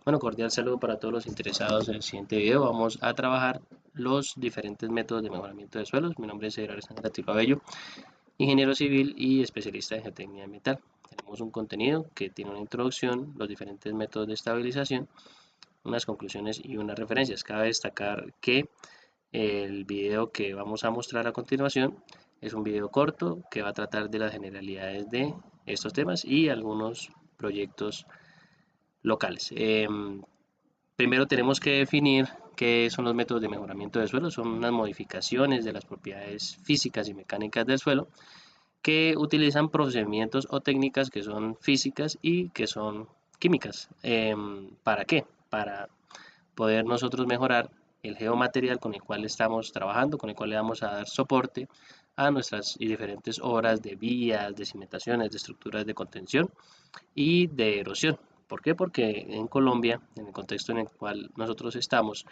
Bueno, cordial saludo para todos los interesados en el siguiente video. Vamos a trabajar los diferentes métodos de mejoramiento de suelos. Mi nombre es Alexander Tilo Abello, ingeniero civil y especialista en geotecnia ambiental. Tenemos un contenido que tiene una introducción, los diferentes métodos de estabilización, unas conclusiones y unas referencias. Cabe destacar que el video que vamos a mostrar a continuación es un video corto que va a tratar de las generalidades de estos temas y algunos proyectos locales. Primero tenemos que definir qué son los métodos de mejoramiento del suelo. Son unas modificaciones de las propiedades físicas y mecánicas del suelo que utilizan procedimientos o técnicas que son físicas y que son químicas. ¿Para qué? Para poder nosotros mejorar el geomaterial con el cual estamos trabajando, con el cual le vamos a dar soporte a nuestras diferentes obras de vías, de cimentaciones, de estructuras de contención y de erosión. ¿Por qué? Porque en Colombia, en el contexto en el cual nosotros estamos,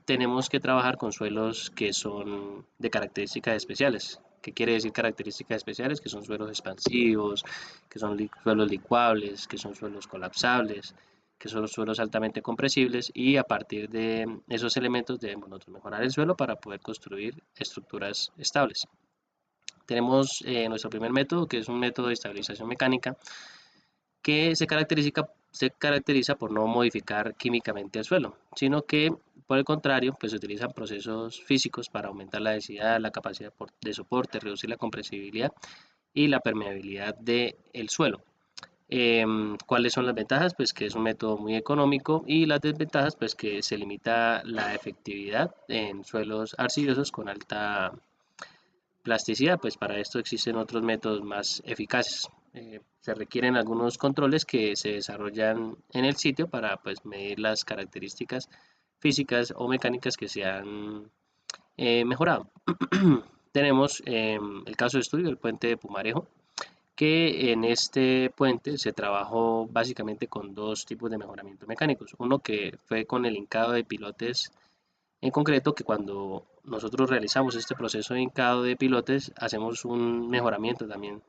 tenemos que trabajar con suelos que son de características especiales. ¿Qué quiere decir características especiales? Que son suelos expansivos, que son suelos licuables, que son suelos colapsables, que son suelos altamente compresibles, y a partir de esos elementos debemos nosotros mejorar el suelo para poder construir estructuras estables. Tenemos nuestro primer método, que es un método de estabilización mecánica, que se caracteriza por no modificar químicamente el suelo, sino que por el contrario, pues se utilizan procesos físicos para aumentar la densidad, la capacidad de soporte, reducir la compresibilidad y la permeabilidad del suelo. ¿Cuáles son las ventajas? Pues que es un método muy económico, y las desventajas, pues que se limita la efectividad en suelos arcillosos con alta plasticidad. Pues para esto existen otros métodos más eficaces. Se requieren algunos controles que se desarrollan en el sitio para pues medir las características físicas o mecánicas que se han mejorado. Tenemos el caso de estudio del puente de Pumarejo, que en este puente se trabajó básicamente con dos tipos de mejoramiento mecánicos. Uno que fue con el hincado de pilotes, en concreto, que cuando nosotros realizamos este proceso de hincado de pilotes, hacemos un mejoramiento también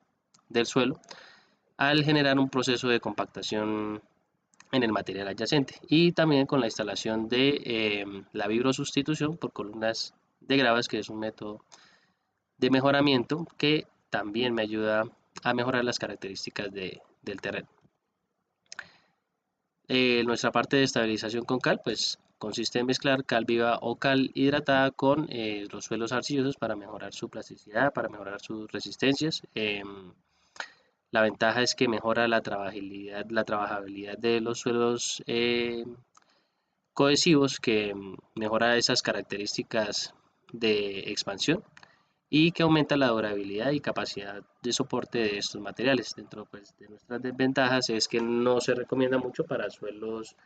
del suelo al generar un proceso de compactación en el material adyacente, y también con la instalación de la vibrosustitución por columnas de gravas, que es un método de mejoramiento que también me ayuda a mejorar las características del terreno. Nuestra parte de estabilización con cal, pues consiste en mezclar cal viva o cal hidratada con los suelos arcillosos para mejorar su plasticidad, para mejorar sus resistencias. La ventaja es que mejora la trabajabilidad de los suelos cohesivos, que mejora esas características de expansión y que aumenta la durabilidad y capacidad de soporte de estos materiales. Dentro pues, de nuestras desventajas es que no se recomienda mucho para suelos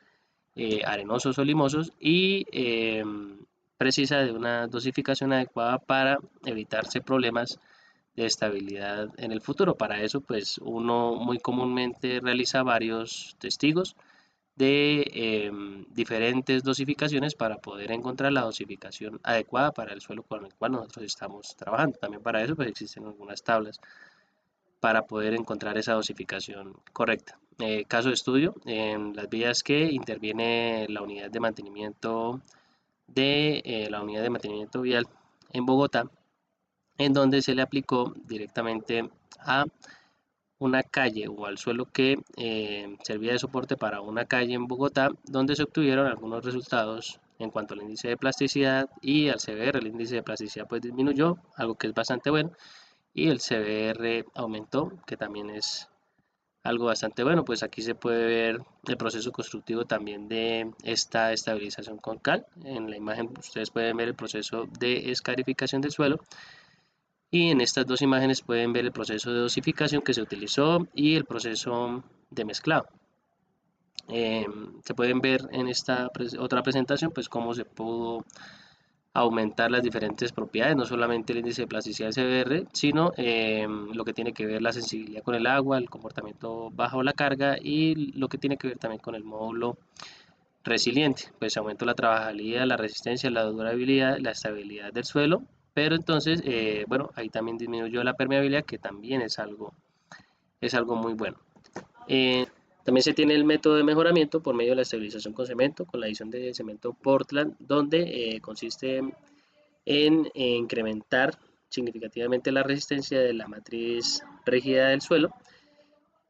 arenosos o limosos, y precisa de una dosificación adecuada para evitarse problemas de estabilidad en el futuro. Para eso, pues uno muy comúnmente realiza varios testigos de diferentes dosificaciones para poder encontrar la dosificación adecuada para el suelo con el cual nosotros estamos trabajando. También para eso pues existen algunas tablas para poder encontrar esa dosificación correcta. Caso de estudio, en las vías que interviene la unidad de mantenimiento vial en Bogotá, en donde se le aplicó directamente a una calle o al suelo que servía de soporte para una calle en Bogotá, donde se obtuvieron algunos resultados en cuanto al índice de plasticidad, y al CBR el índice de plasticidad pues disminuyó, algo que es bastante bueno, y el CBR aumentó, que también es algo bastante bueno. Pues aquí se puede ver el proceso constructivo también de esta estabilización con cal. En la imagen ustedes pueden ver el proceso de escarificación del suelo, y en estas dos imágenes pueden ver el proceso de dosificación que se utilizó y el proceso de mezclado. Se pueden ver en esta otra presentación pues cómo se pudo aumentar las diferentes propiedades, no solamente el índice de plasticidad del CBR, sino lo que tiene que ver la sensibilidad con el agua, el comportamiento bajo la carga, y lo que tiene que ver también con el módulo resiliente. Pues aumentó la trabajabilidad, la resistencia, la durabilidad, la estabilidad del suelo, pero entonces, bueno, ahí también disminuyó la permeabilidad, que también es algo muy bueno. También se tiene el método de mejoramiento por medio de la estabilización con cemento, con la adición de cemento Portland, donde consiste en incrementar significativamente la resistencia de la matriz rígida del suelo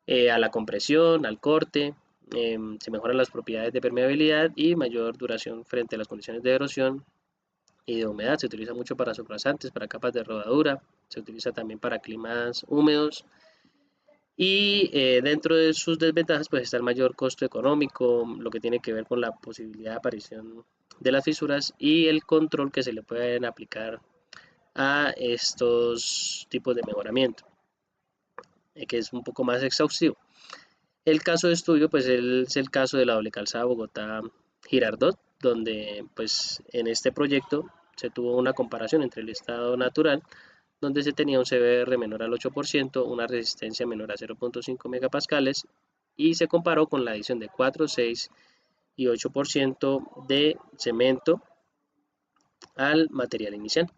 a la compresión, al corte. Se mejoran las propiedades de permeabilidad y mayor duración frente a las condiciones de erosión y de humedad. Se utiliza mucho para sobrasantes, para capas de rodadura, se utiliza también para climas húmedos. Y dentro de sus desventajas pues está el mayor costo económico, lo que tiene que ver con la posibilidad de aparición de las fisuras y el control que se le pueden aplicar a estos tipos de mejoramiento, que es un poco más exhaustivo. El caso de estudio pues es el caso de la doble calzada Bogotá-Girardot, donde pues en este proyecto se tuvo una comparación entre el estado natural, donde se tenía un CBR menor al 8%, una resistencia menor a 0.5 megapascales, y se comparó con la adición de 4, 6 y 8% de cemento al material inicial.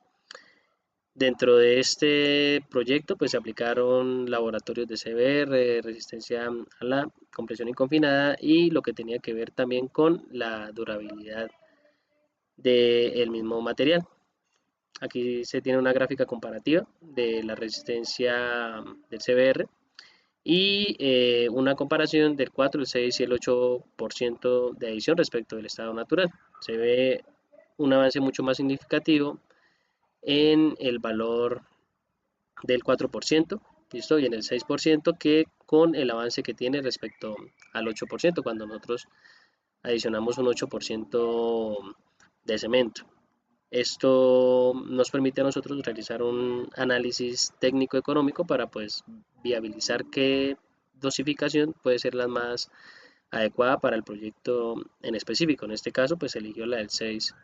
Dentro de este proyecto pues se aplicaron laboratorios de CBR, resistencia a la compresión inconfinada y lo que tenía que ver también con la durabilidad del mismo material. Aquí se tiene una gráfica comparativa de la resistencia del CBR y una comparación del 4, el 6 y el 8% de adición respecto del estado natural. Se ve un avance mucho más significativo en el valor del 4%, ¿listo? Y en el 6% que con el avance que tiene respecto al 8% cuando nosotros adicionamos un 8% de cemento. Esto nos permite a nosotros realizar un análisis técnico-económico para pues viabilizar qué dosificación puede ser la más adecuada para el proyecto en específico. En este caso pues eligió la del 6%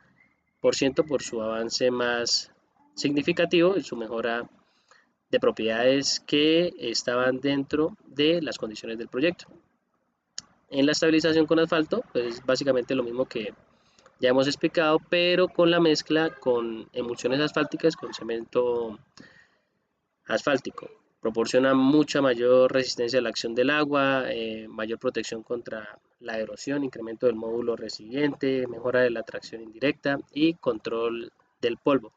por su avance más significativo y su mejora de propiedades que estaban dentro de las condiciones del proyecto. En la estabilización con asfalto, pues básicamente lo mismo que ya hemos explicado, pero con la mezcla con emulsiones asfálticas con cemento asfáltico. Proporciona mucha mayor resistencia a la acción del agua, mayor protección contra la erosión, incremento del módulo resiliente, mejora de la tracción indirecta y control del polvo.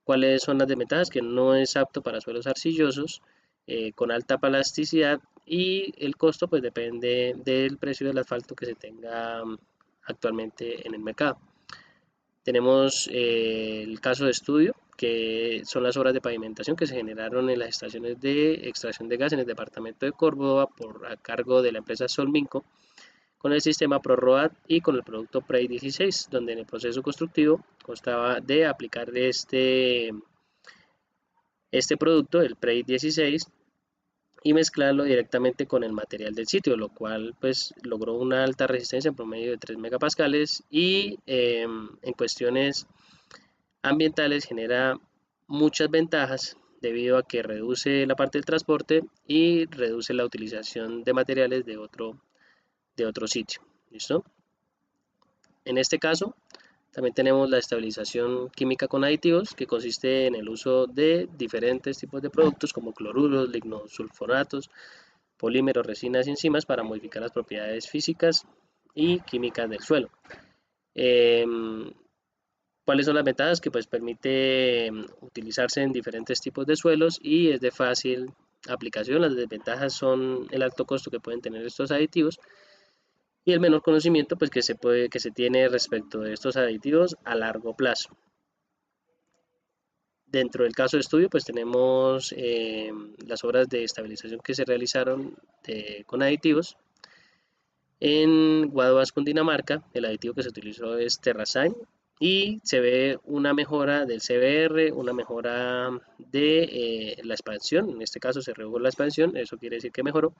¿Cuáles son las desventajas? Que no es apto para suelos arcillosos, con alta plasticidad y el costo pues depende del precio del asfalto que se tenga actualmente en el mercado. Tenemos el caso de estudio, que son las obras de pavimentación que se generaron en las estaciones de extracción de gas en el departamento de Córdoba por a cargo de la empresa Solminco con el sistema ProRoad y con el producto Prey 16, donde en el proceso constructivo constaba de aplicar este producto, el Prey 16, y mezclarlo directamente con el material del sitio, lo cual pues logró una alta resistencia en promedio de 3 megapascales y en cuestiones ambientales genera muchas ventajas debido a que reduce la parte del transporte y reduce la utilización de materiales de otro sitio. ¿Listo? En este caso, también tenemos la estabilización química con aditivos, que consiste en el uso de diferentes tipos de productos como cloruros, lignosulfonatos, polímeros, resinas y enzimas para modificar las propiedades físicas y químicas del suelo. ¿Cuáles son las ventajas? Que pues permite utilizarse en diferentes tipos de suelos y es de fácil aplicación. Las desventajas son el alto costo que pueden tener estos aditivos y el menor conocimiento pues que se tiene respecto de estos aditivos a largo plazo. Dentro del caso de estudio pues tenemos las obras de estabilización que se realizaron con aditivos. En Guadua, Cundinamarca, el aditivo que se utilizó es Terrasign y se ve una mejora del CBR, una mejora de la expansión, en este caso se redujo la expansión, eso quiere decir que mejoró,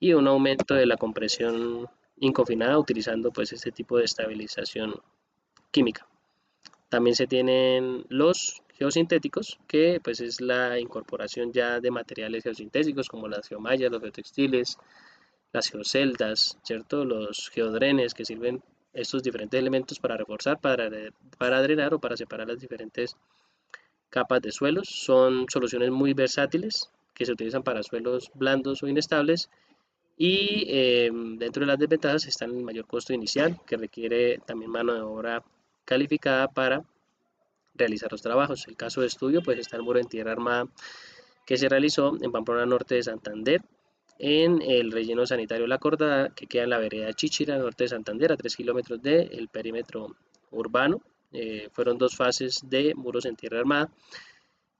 y un aumento de la compresión inconfinada utilizando pues este tipo de estabilización química. También se tienen los geosintéticos, que pues es la incorporación ya de materiales geosintéticos como las geomallas, los geotextiles, las geoceldas, ¿cierto? Los geodrenes que sirven estos diferentes elementos para reforzar, para drenar o para separar las diferentes capas de suelos. Son soluciones muy versátiles que se utilizan para suelos blandos o inestables Y dentro de las desventajas está el mayor costo inicial, que requiere también mano de obra calificada para realizar los trabajos. El caso de estudio pues está el muro en tierra armada que se realizó en Pamplona Norte de Santander, en el relleno sanitario La Cordada, que queda en la vereda Chíchira, norte de Santander, a 3 kilómetros del perímetro urbano. Fueron dos fases de muros en tierra armada,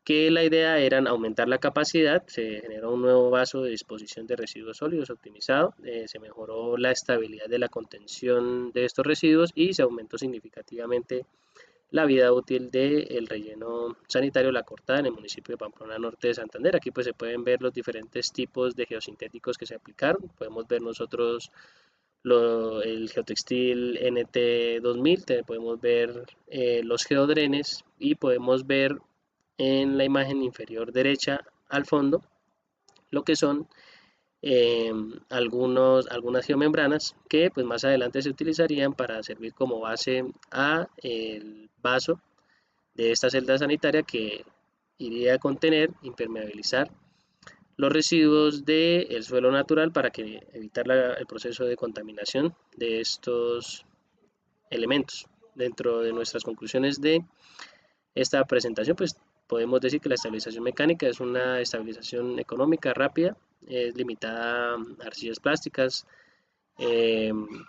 que la idea era aumentar la capacidad, se generó un nuevo vaso de disposición de residuos sólidos optimizado, se mejoró la estabilidad de la contención de estos residuos y se aumentó significativamente la vida útil del relleno sanitario La Cortada en el municipio de Pamplona Norte de Santander. Aquí pues se pueden ver los diferentes tipos de geosintéticos que se aplicaron. Podemos ver nosotros el geotextil NT 2000, podemos ver los geodrenes y podemos ver en la imagen inferior derecha al fondo lo que son algunas geomembranas que pues más adelante se utilizarían para servir como base a el vaso de esta celda sanitaria que iría a contener, impermeabilizar los residuos del suelo natural para que evitar el proceso de contaminación de estos elementos. Dentro de nuestras conclusiones de esta presentación, pues podemos decir que la estabilización mecánica es una estabilización económica rápida, es limitada a arcillas plásticas.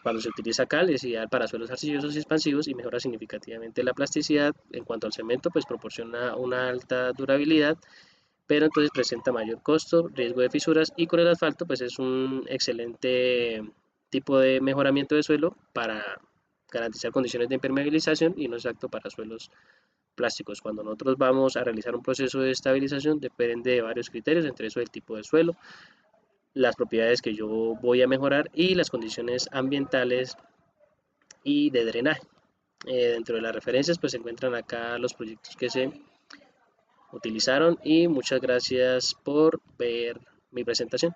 Cuando se utiliza cal es ideal para suelos arcillosos y expansivos y mejora significativamente la plasticidad. En cuanto al cemento, pues proporciona una alta durabilidad, pero entonces presenta mayor costo, riesgo de fisuras, y con el asfalto pues es un excelente tipo de mejoramiento de suelo para garantizar condiciones de impermeabilización y no es apto para suelos plásticos. Cuando nosotros vamos a realizar un proceso de estabilización depende de varios criterios, entre eso el tipo de suelo, las propiedades que yo voy a mejorar y las condiciones ambientales y de drenaje. Dentro de las referencias pues se encuentran acá los proyectos que se utilizaron y muchas gracias por ver mi presentación.